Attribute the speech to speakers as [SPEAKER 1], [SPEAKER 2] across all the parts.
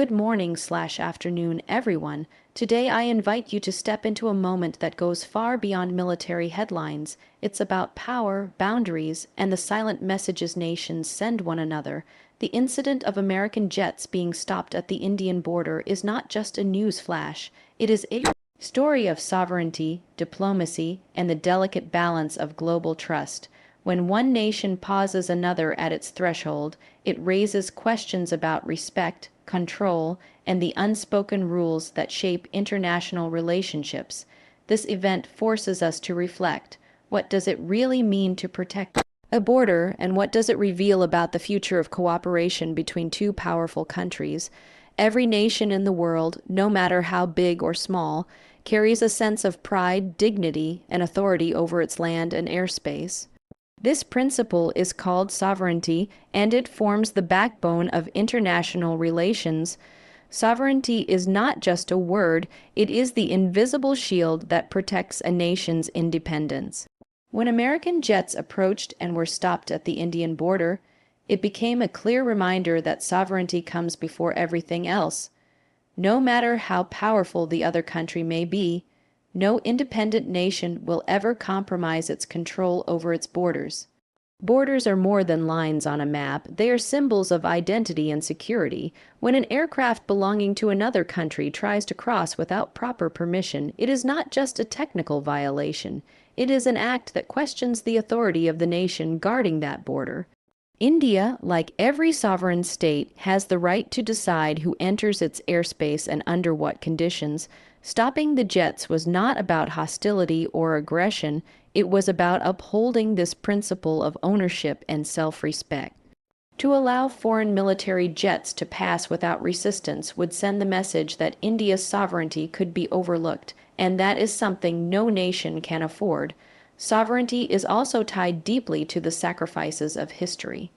[SPEAKER 1] Good morning/afternoon, everyone. Today I invite you to step into a moment that goes far beyond military headlines. It's about power, boundaries, and the silent messages nations send one another. The incident of American jets being stopped at the Indian border is not just a news flash. It is a story of sovereignty, diplomacy, and the delicate balance of global trust. When one nation pauses another at its threshold, it raises questions about respect, control, and the unspoken rules that shape international relationships. This event forces us to reflect. What does it really mean to protect a border, and what does it reveal about the future of cooperation between two powerful countries? Every nation in the world, no matter how big or small, carries a sense of pride, dignity, and authority over its land and airspace. This principle is called sovereignty, and it forms the backbone of international relations. Sovereignty is not just a word, it is the invisible shield that protects a nation's independence. When American jets approached and were stopped at the Indian border, it became a clear reminder that sovereignty comes before everything else. No matter how powerful the other country may be, no independent nation will ever compromise its control over its borders. Borders are more than lines on a map, they are symbols of identity and security. When an aircraft belonging to another country tries to cross without proper permission, it is not just a technical violation, it is an act that questions the authority of the nation guarding that border. India, like every sovereign state, has the right to decide who enters its airspace and under what conditions. Stopping the jets was not about hostility or aggression, it was about upholding this principle of ownership and self-respect. To allow foreign military jets to pass without resistance would send the message that India's sovereignty could be overlooked, and that is something no nation can afford. Sovereignty is also tied deeply to the sacrifices of history.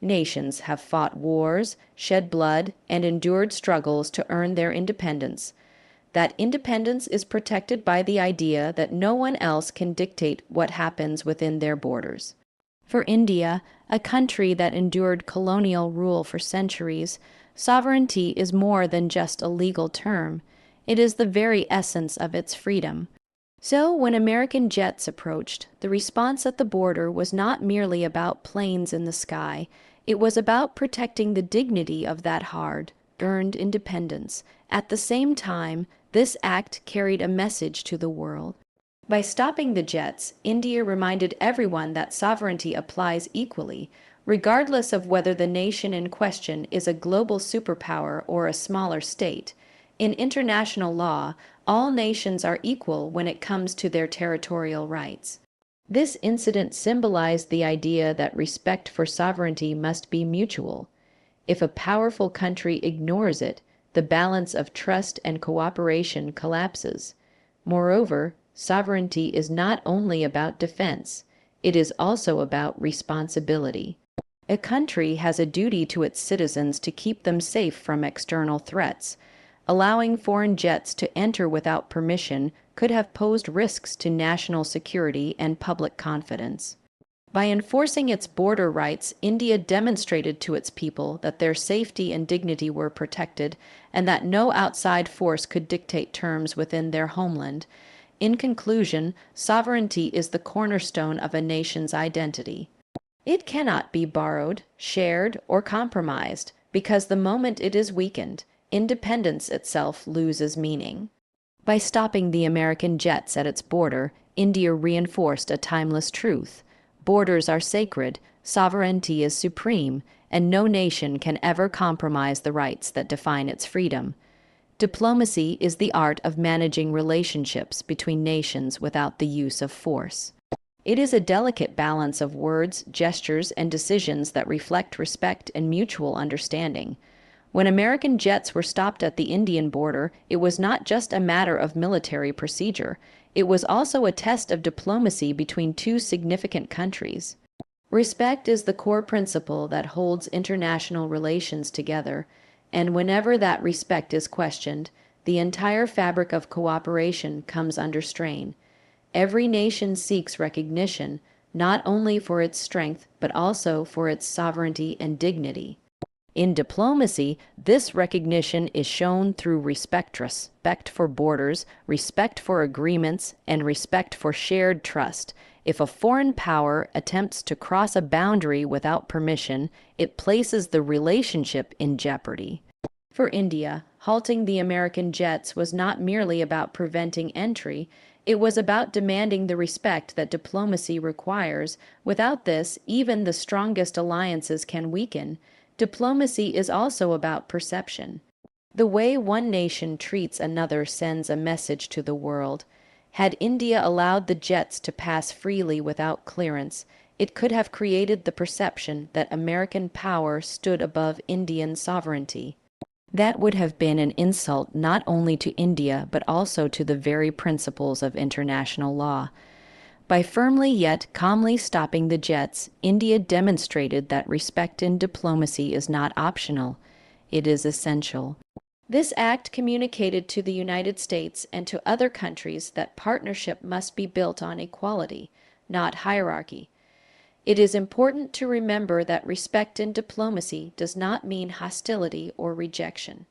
[SPEAKER 1] Nations have fought wars, shed blood, and endured struggles to earn their independence. That independence is protected by the idea that no one else can dictate what happens within their borders. For India, a country that endured colonial rule for centuries, sovereignty is more than just a legal term. It is the very essence of its freedom. So, when American jets approached, the response at the border was not merely about planes in the sky, it was about protecting the dignity of that hard-earned independence. At the same time, this act carried a message to the world. By stopping the jets, India reminded everyone that sovereignty applies equally, regardless of whether the nation in question is a global superpower or a smaller state. In international law, all nations are equal when it comes to their territorial rights. This incident symbolized the idea that respect for sovereignty must be mutual. If a powerful country ignores it, the balance of trust and cooperation collapses. Moreover, sovereignty is not only about defense, it is also about responsibility. A country has a duty to its citizens to keep them safe from external threats. Allowing foreign jets to enter without permission could have posed risks to national security and public confidence. By enforcing its border rights, India demonstrated to its people that their safety and dignity were protected and that no outside force could dictate terms within their homeland. In conclusion, sovereignty is the cornerstone of a nation's identity. It cannot be borrowed, shared, or compromised, because the moment it is weakened, independence itself loses meaning. By stopping the American jets at its border, India reinforced a timeless truth. Borders are sacred, sovereignty is supreme, and no nation can ever compromise the rights that define its freedom. Diplomacy is the art of managing relationships between nations without the use of force. It is a delicate balance of words, gestures, and decisions that reflect respect and mutual understanding. When American jets were stopped at the Indian border, it was not just a matter of military procedure. It was also a test of diplomacy between two significant countries. Respect is the core principle that holds international relations together, and whenever that respect is questioned, the entire fabric of cooperation comes under strain. Every nation seeks recognition, not only for its strength, but also for its sovereignty and dignity. In diplomacy, this recognition is shown through respect for borders, respect for agreements, and respect for shared trust. If a foreign power attempts to cross a boundary without permission, it places the relationship in jeopardy. For India, halting the American jets was not merely about preventing entry, it was about demanding the respect that diplomacy requires. Without this, even the strongest alliances can weaken. Diplomacy is also about perception. The way one nation treats another sends a message to the world. Had India allowed the jets to pass freely without clearance, it could have created the perception that American power stood above Indian sovereignty. That would have been an insult not only to India but also to the very principles of international law. By firmly yet calmly stopping the jets, India demonstrated that respect in diplomacy is not optional, it is essential. This act communicated to the United States and to other countries that partnership must be built on equality, not hierarchy. It is important to remember that respect in diplomacy does not mean hostility or rejection.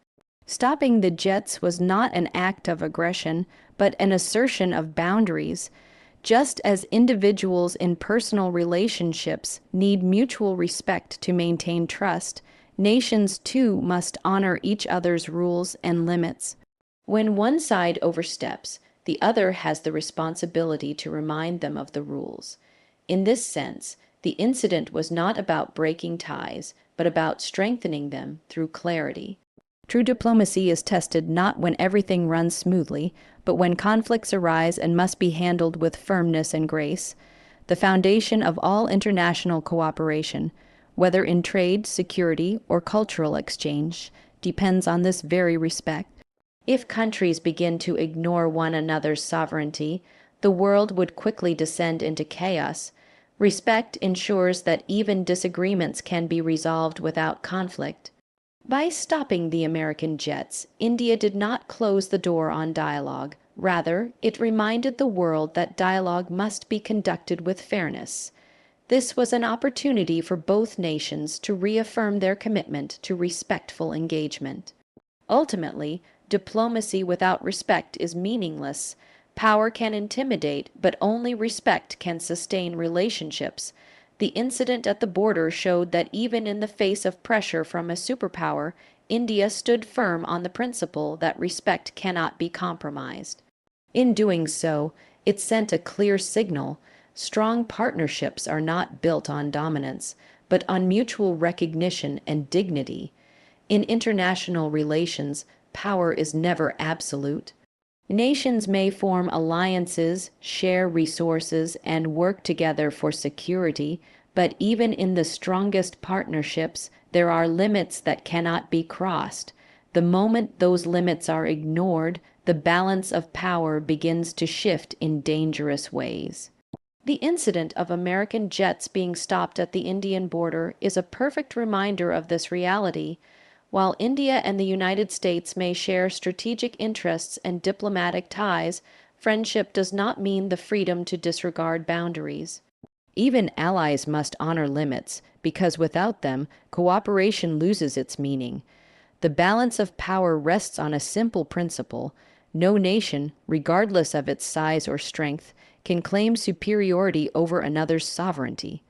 [SPEAKER 1] Stopping the jets was not an act of aggression, but an assertion of boundaries. Just as individuals in personal relationships need mutual respect to maintain trust, nations too must honor each other's rules and limits. When one side oversteps, the other has the responsibility to remind them of the rules. In this sense, the incident was not about breaking ties, but about strengthening them through clarity. True diplomacy is tested not when everything runs smoothly, but when conflicts arise and must be handled with firmness and grace. The foundation of all international cooperation, whether in trade, security, or cultural exchange, depends on this very respect. If countries begin to ignore one another's sovereignty, the world would quickly descend into chaos. Respect ensures that even disagreements can be resolved without conflict. By stopping the American jets, India did not close the door on dialogue. Rather, it reminded the world that dialogue must be conducted with fairness. This was an opportunity for both nations to reaffirm their commitment to respectful engagement. Ultimately, diplomacy without respect is meaningless. Power can intimidate, but only respect can sustain relationships. The incident at the border showed that even in the face of pressure from a superpower, India stood firm on the principle that respect cannot be compromised. In doing so, it sent a clear signal. Strong partnerships are not built on dominance, but on mutual recognition and dignity. In international relations, power is never absolute. Nations may form alliances, share resources, and work together for security, but even in the strongest partnerships, there are limits that cannot be crossed. The moment those limits are ignored, the balance of power begins to shift in dangerous ways. The incident of American jets being stopped at the Indian border is a perfect reminder of this reality. While India and the United States may share strategic interests and diplomatic ties, friendship does not mean the freedom to disregard boundaries. Even allies must honor limits, because without them, cooperation loses its meaning. The balance of power rests on a simple principle. No nation, regardless of its size or strength, can claim superiority over another's sovereignty.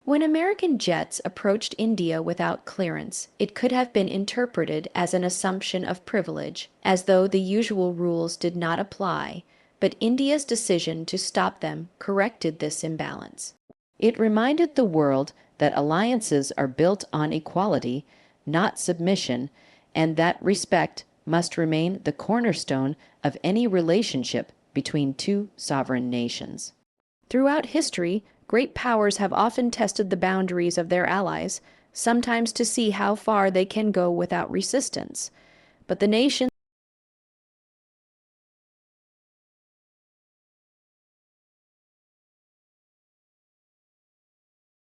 [SPEAKER 1] When American jets approached India without clearance, it could have been interpreted as an assumption of privilege, as though the usual rules did not apply, but India's decision to stop them corrected this imbalance. It reminded the world that alliances are built on equality, not submission, and that respect must remain the cornerstone of any relationship between two sovereign nations. Throughout history, great powers have often tested the boundaries of their allies, sometimes to see how far they can go without resistance. But the nations